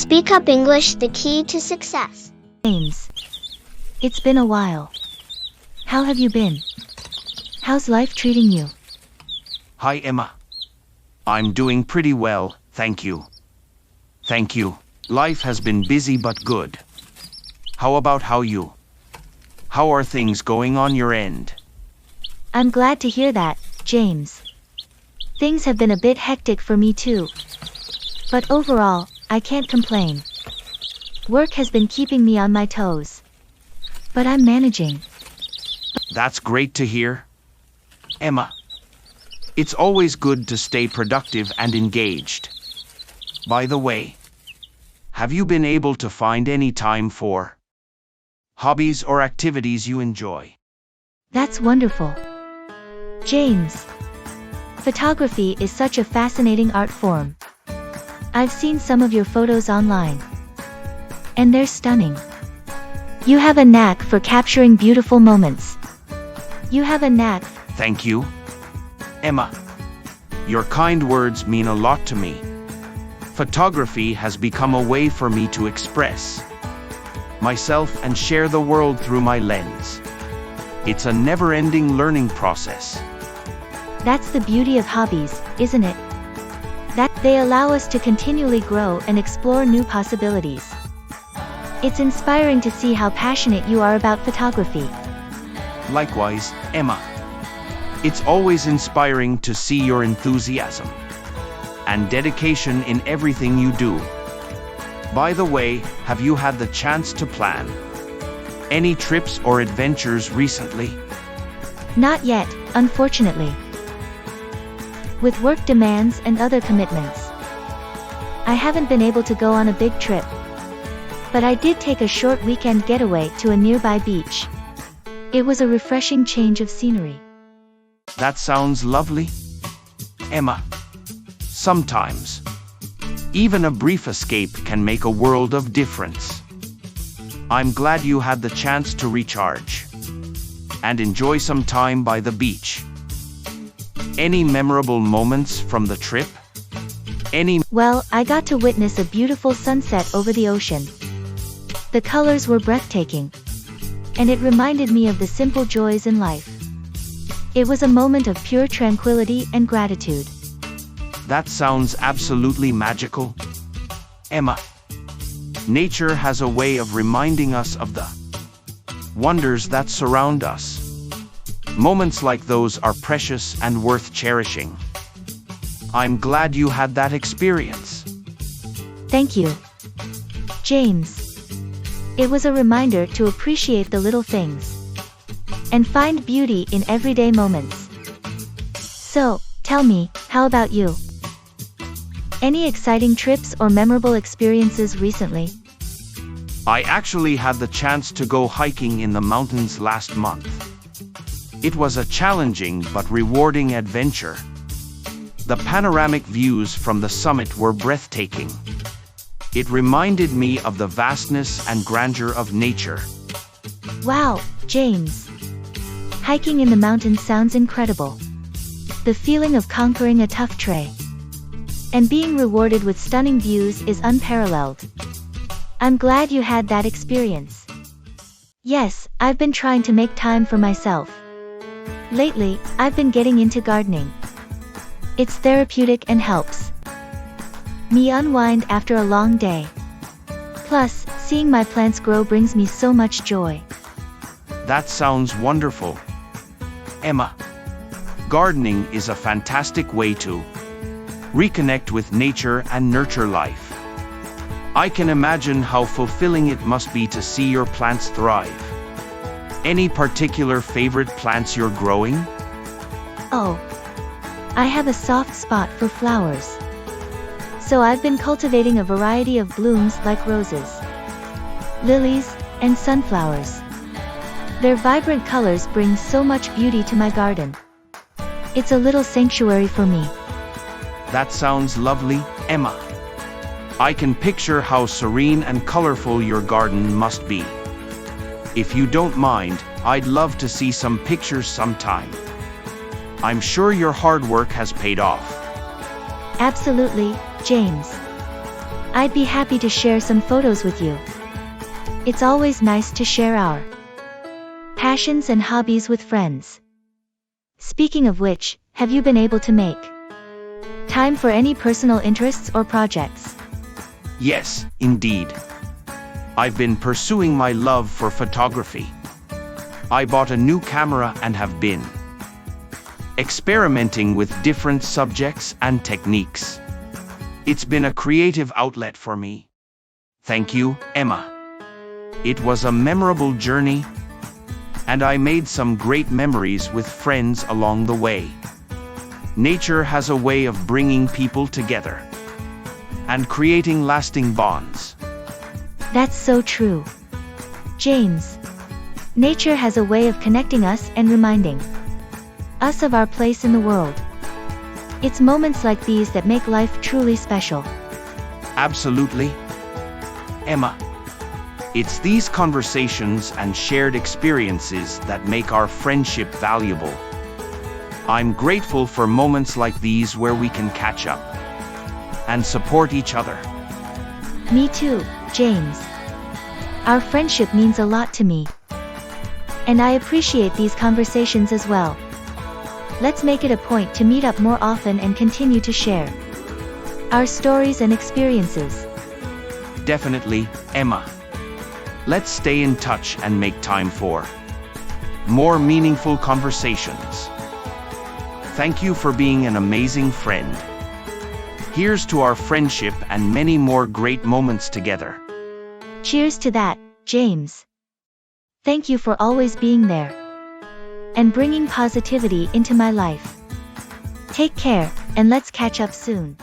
Speak Up English, the key to success. James, it's been a while. How have you been? How's life treating you? Hi, Emma. I'm doing pretty well, thank you. Thank you. Life has been busy but good. How about you? How are things going on your end? I'm glad to hear that, James. Things have been a bit hectic for me too. But overall, I can't complain. Work has been keeping me on my toes. But I'm managing. That's great to hear. Emma, it's always good to stay productive and engaged. By the way, have you been able to find any time for hobbies or activities you enjoy? That's wonderful. James, photography is such a fascinating art form. I've seen some of your photos online. And they're stunning. You have a knack for capturing beautiful moments. Thank you, Emma. Your kind words mean a lot to me. Photography has become a way for me to express myself and share the world through my lens. It's a never-ending learning process. That's the beauty of hobbies, isn't it? That they allow us to continually grow and explore new possibilities. It's inspiring to see how passionate you are about photography. Likewise, Emma. It's always inspiring to see your enthusiasm and dedication in everything you do. By the way, have you had the chance to plan any trips or adventures recently? Not yet, unfortunately. With work demands and other commitments, I haven't been able to go on a big trip. But I did take a short weekend getaway to a nearby beach. It was a refreshing change of scenery. That sounds lovely, Emma. Sometimes, even a brief escape can make a world of difference. I'm glad you had the chance to recharge and enjoy some time by the beach. Any memorable moments from the trip? Well, I got to witness a beautiful sunset over the ocean. The colors were breathtaking, and it reminded me of the simple joys in life. It was a moment of pure tranquility and gratitude. That sounds absolutely magical, Emma. Nature has a way of reminding us of the wonders that surround us. Moments like those are precious and worth cherishing. I'm glad you had that experience. Thank you, James. It was a reminder to appreciate the little things and find beauty in everyday moments. So, tell me, how about you? Any exciting trips or memorable experiences recently? I actually had the chance to go hiking in the mountains last month. It was a challenging but rewarding adventure. The panoramic views from the summit were breathtaking. It reminded me of the vastness and grandeur of nature. Wow, James. Hiking in the mountains sounds incredible. The feeling of conquering a tough terrain and being rewarded with stunning views is unparalleled. I'm glad you had that experience. Yes, I've been trying to make time for myself. Lately, I've been getting into gardening. It's therapeutic and helps me unwind after a long day. Plus, seeing my plants grow brings me so much joy. That sounds wonderful, Emma. Gardening is a fantastic way to reconnect with nature and nurture life. I can imagine how fulfilling it must be to see your plants thrive. Any particular favorite plants you're growing? Oh, I have a soft spot for flowers. So I've been cultivating a variety of blooms like roses, lilies, and sunflowers. Their vibrant colors bring so much beauty to my garden. It's a little sanctuary for me. That sounds lovely, Emma. I can picture how serene and colorful your garden must be. If you don't mind, I'd love to see some pictures sometime. I'm sure your hard work has paid off. Absolutely, James. I'd be happy to share some photos with you. It's always nice to share our passions and hobbies with friends. Speaking of which, have you been able to make time for any personal interests or projects? Yes, indeed. I've been pursuing my love for photography. I bought a new camera and have been experimenting with different subjects and techniques. It's been a creative outlet for me. Thank you, Emma. It was a memorable journey, and I made some great memories with friends along the way. Nature has a way of bringing people together and creating lasting bonds. That's so true. James. Nature has a way of connecting us and reminding us of our place in the world. It's moments like these that make life truly special. Absolutely. Emma, it's these conversations and shared experiences that make our friendship valuable. I'm grateful for moments like these where we can catch up and support each other. Me too, James. Our friendship means a lot to me. And I appreciate these conversations as well. Let's make it a point to meet up more often and continue to share our stories and experiences. Definitely, Emma. Let's stay in touch and make time for more meaningful conversations. Thank you for being an amazing friend. Here's to our friendship and many more great moments together. Cheers to that, James. Thank you for always being there and bringing positivity into my life. Take care, and let's catch up soon.